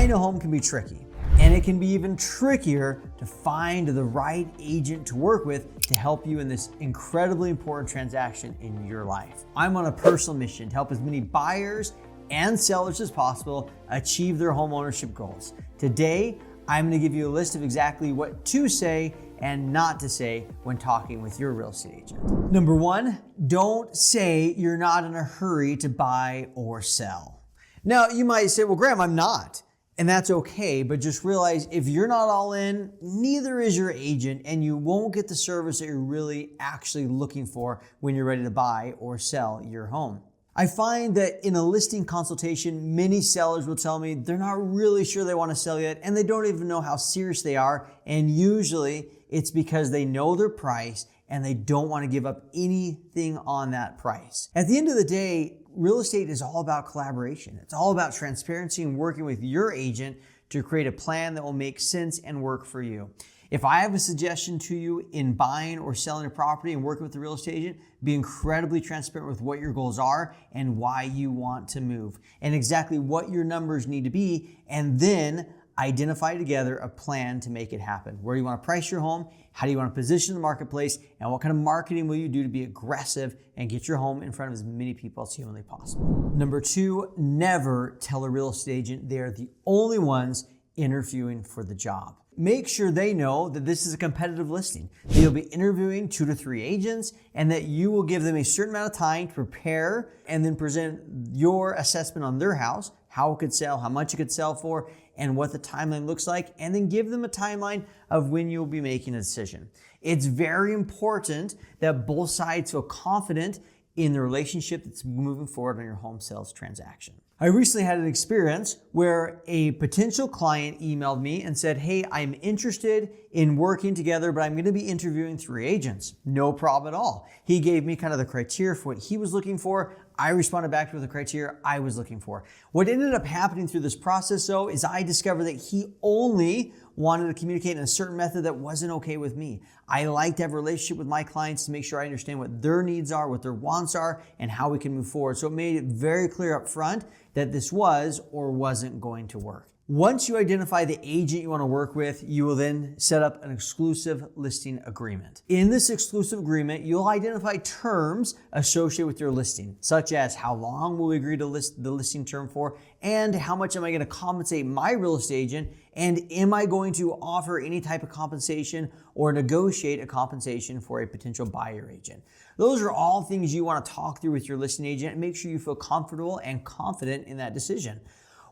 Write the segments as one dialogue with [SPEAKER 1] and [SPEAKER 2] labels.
[SPEAKER 1] Buying a home can be tricky, and it can be even trickier to find the right agent to work with to help you in this incredibly important transaction in your life. I'm on a personal mission to help as many buyers and sellers as possible achieve their home ownership goals. Today, I'm going to give you a list of exactly what to say and not to say when talking with your real estate agent. Number one, don't say you're not in a hurry to buy or sell. Now, you might say, well, Graham, I'm not. And that's okay, but just realize if you're not all in, neither is your agent, and you won't get the service that you're really actually looking for when you're ready to buy or sell your home. I find that in a listing consultation, many sellers will tell me they're not really sure they want to sell yet, and they don't even know how serious they are, and usually it's because they know their price and they don't want to give up anything on that price. At the end of the day, real estate is all about collaboration. It's all about transparency and working with your agent to create a plan that will make sense and work for you. If I have a suggestion to you in buying or selling a property and working with the real estate agent, be incredibly transparent with what your goals are and why you want to move and exactly what your numbers need to be, and then identify together a plan to make it happen. Where do you want to price your home? How do you want to position the marketplace? And what kind of marketing will you do to be aggressive and get your home in front of as many people as humanly possible? Number two, never tell a real estate agent they're the only ones interviewing for the job. Make sure they know that this is a competitive listing, that you'll be interviewing 2 to 3 agents, and that you will give them a certain amount of time to prepare and then present your assessment on their house, how it could sell, how much it could sell for, and what the timeline looks like, and then give them a timeline of when you'll be making a decision. It's very important that both sides feel confident in the relationship that's moving forward on your home sales transaction. I recently had an experience where a potential client emailed me and said, hey, I'm interested in working together, but I'm going to be interviewing 3 agents. No problem at all. He gave me kind of the criteria for what he was looking for. I responded back to the criteria I was looking for. What ended up happening through this process, though, is I discovered that he only wanted to communicate in a certain method that wasn't okay with me. I like to have a relationship with my clients to make sure I understand what their needs are, what their wants are, and how we can move forward. So it made it very clear up front that this was or wasn't going to work. Once you identify the agent you want to work with, you will then set up an exclusive listing agreement. In this exclusive agreement, you'll identify terms associated with your listing, such as how long will we agree to list the listing term for, and how much am I going to compensate my real estate agent, and am I going to offer any type of compensation or negotiate a compensation for a potential buyer agent. Those are all things you want to talk through with your listing agent and make sure you feel comfortable and confident in that decision.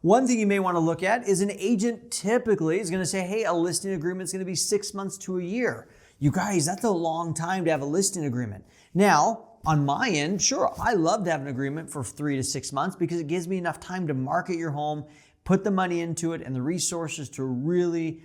[SPEAKER 1] One thing you may want to look at is an agent typically is going to say, hey, a listing agreement is going to be 6 months to a year. You guys, that's a long time to have a listing agreement. Now, on my end, sure, I love to have an agreement for 3 to 6 months because it gives me enough time to market your home, put the money into it and the resources to really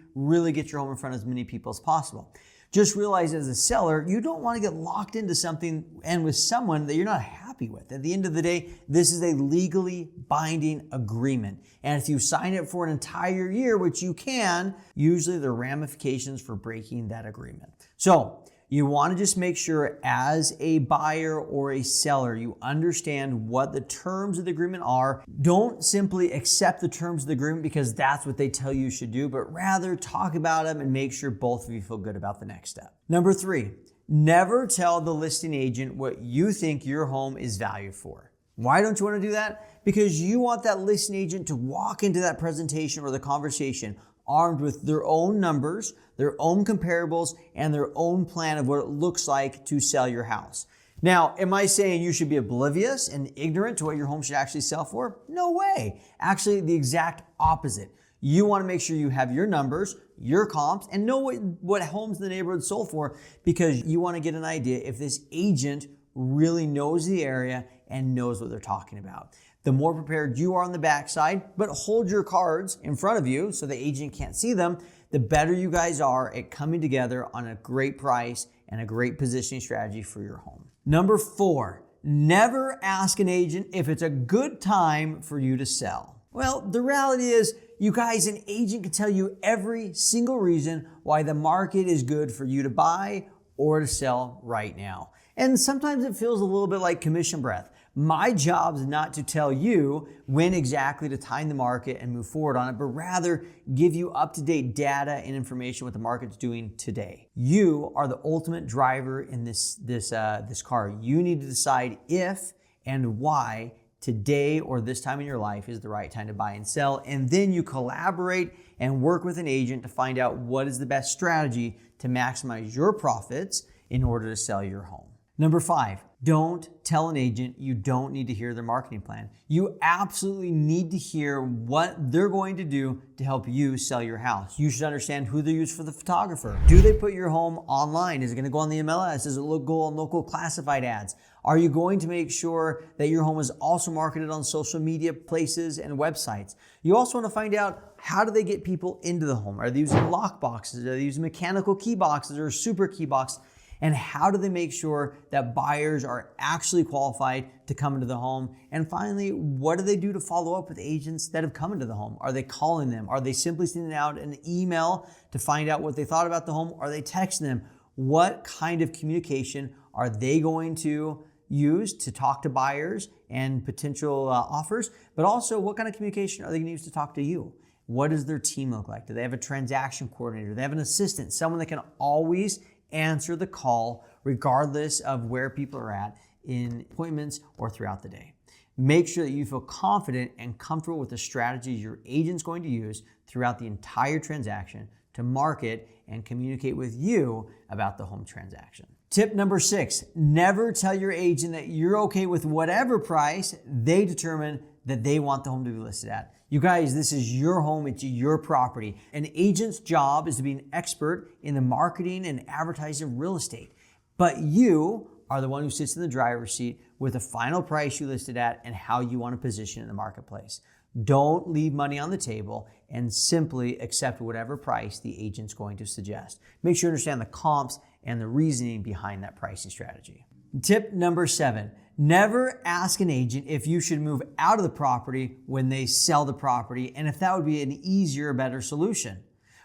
[SPEAKER 1] get your home in front of as many people as possible. Just realize as a seller, you don't want to get locked into something and with someone that you're not happy with. At the end of the day, this is a legally binding agreement. And if you sign it for an entire year, which you can, usually there are ramifications for breaking that agreement. So you want to just make sure as a buyer or a seller, you understand what the terms of the agreement are. Don't simply accept the terms of the agreement because that's what they tell you should do, but rather talk about them and make sure both of you feel good about the next step. Number 3, never tell the listing agent what you think your home is valued for. Why don't you want to do that? Because you want that listing agent to walk into that presentation or the conversation armed with their own numbers, their own comparables, and their own plan of what it looks like to sell your house. Now, am I saying you should be oblivious and ignorant to what your home should actually sell for? No way. Actually, the exact opposite. You want to make sure you have your numbers, your comps, and know what homes in the neighborhood sold for because you want to get an idea if this agent really knows the area and knows what they're talking about. The more prepared you are on the backside, but hold your cards in front of you so the agent can't see them, the better you guys are at coming together on a great price and a great positioning strategy for your home. Number 4, never ask an agent if it's a good time for you to sell. Well, the reality is, you guys, an agent can tell you every single reason why the market is good for you to buy or to sell right now. And sometimes it feels a little bit like commission breath. My job is not to tell you when exactly to time the market and move forward on it, but rather give you up-to-date data and information what the market's doing today. You are the ultimate driver in this car. You need to decide if and why today or this time in your life is the right time to buy and sell. And then you collaborate and work with an agent to find out what is the best strategy to maximize your profits in order to sell your home. Number 5, don't tell an agent you don't need to hear their marketing plan. You absolutely need to hear what they're going to do to help you sell your house. You should understand who they use for the photographer. Do they put your home online? Is it going to go on the MLS? Does it go on local classified ads? Are you going to make sure that your home is also marketed on social media places and websites? You also want to find out, how do they get people into the home? Are they using lock boxes? Are they using mechanical key boxes or super key box? And how do they make sure that buyers are actually qualified to come into the home? And finally, what do they do to follow up with agents that have come into the home? Are they calling them? Are they simply sending out an email to find out what they thought about the home? Are they texting them? What kind of communication are they going to use to talk to buyers and potential offers? But also, what kind of communication are they going to use to talk to you? What does their team look like? Do they have a transaction coordinator? Do they have an assistant? Someone that can always answer the call regardless of where people are at in appointments or throughout the day. Make sure that you feel confident and comfortable with the strategies your agent's going to use throughout the entire transaction to market and communicate with you about the home transaction. Tip number 6, never tell your agent that you're okay with whatever price they determine that they want the home to be listed at. You guys, this is your home, it's your property. An agent's job is to be an expert in the marketing and advertising of real estate. But you are the one who sits in the driver's seat with the final price you listed at and how you want to position in the marketplace. Don't leave money on the table and simply accept whatever price the agent's going to suggest. Make sure you understand the comps and the reasoning behind that pricing strategy. Tip number 7, never ask an agent if you should move out of the property when they sell the property and if that would be an easier, better solution.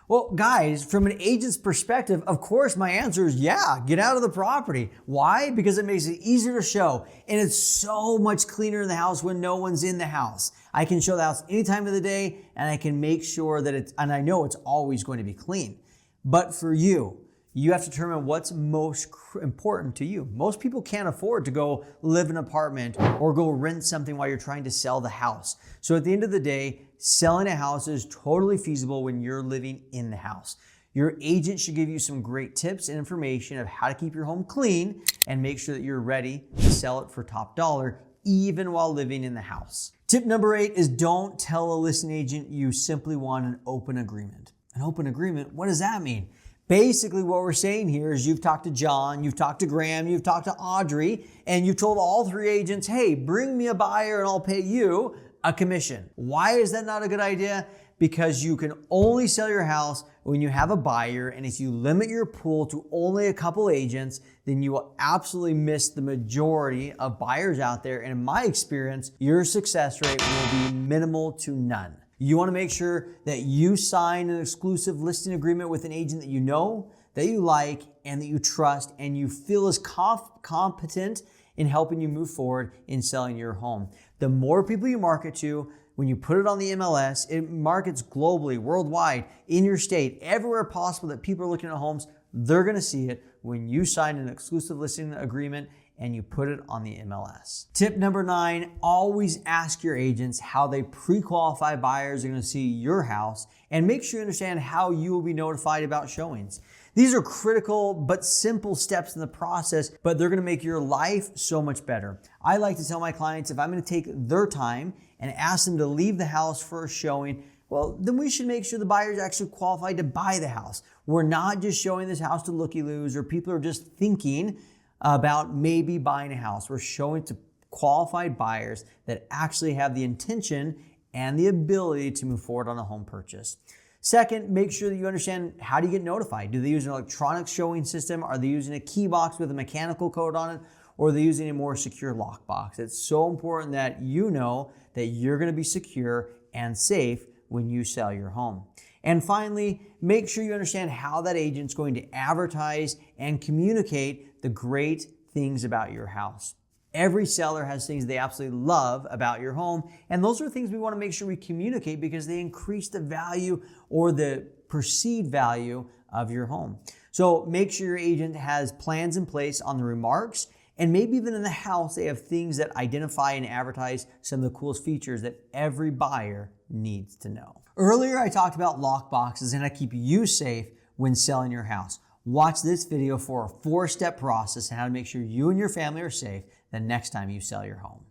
[SPEAKER 1] Well, guys, from an agent's perspective, of course, my answer is yeah, get out of the property. Why? Because it makes it easier to show, and it's so much cleaner in the house when no one's in the house. I can show the house any time of the day, and I can make sure that and I know it's always going to be clean. But for you, you have to determine what's most important to you. Most people can't afford to go live in an apartment or go rent something while you're trying to sell the house. So at the end of the day, selling a house is totally feasible when you're living in the house. Your agent should give you some great tips and information of how to keep your home clean and make sure that you're ready to sell it for top dollar, even while living in the house. Tip number 8 is don't tell a listing agent you simply want an open agreement. An open agreement, what does that mean? Basically, what we're saying here is you've talked to John, you've talked to Graham, you've talked to Audrey, and you've told all 3 agents, hey, bring me a buyer and I'll pay you a commission. Why is that not a good idea? Because you can only sell your house when you have a buyer, and if you limit your pool to only a couple agents, then you will absolutely miss the majority of buyers out there. And in my experience, your success rate will be minimal to none. You want to make sure that you sign an exclusive listing agreement with an agent that you know, that you like, and that you trust, and you feel is competent in helping you move forward in selling your home. The more people you market to, when you put it on the MLS, it markets globally, worldwide, in your state, everywhere possible that people are looking at homes, they're going to see it when you sign an exclusive listing agreement and you put it on the MLS. Tip number 9, always ask your agents how they pre-qualify buyers are going to see your house, and make sure you understand how you will be notified about showings. These are critical but simple steps in the process, but they're going to make your life so much better. I like to tell my clients, if I'm going to take their time and ask them to leave the house for a showing, well, then we should make sure the buyer is actually qualified to buy the house. We're not just showing this house to looky-loos, or people are just thinking about maybe buying a house. We're showing to qualified buyers that actually have the intention and the ability to move forward on a home purchase. Second, make sure that you understand, how do you get notified? Do they use an electronic showing system? Are they using a key box with a mechanical code on it? Or are they using a more secure lockbox? It's so important that you know that you're going to be secure and safe when you sell your home. And finally, make sure you understand how that agent's going to advertise and communicate the great things about your house. Every seller has things they absolutely love about your home, and those are things we want to make sure we communicate because they increase the value or the perceived value of your home. So make sure your agent has plans in place on the remarks, and maybe even in the house they have things that identify and advertise some of the coolest features that every buyer needs to know. Earlier I talked about lock boxes and how to keep you safe when selling your house. Watch this video for a 4-step process on how to make sure you and your family are safe the next time you sell your home.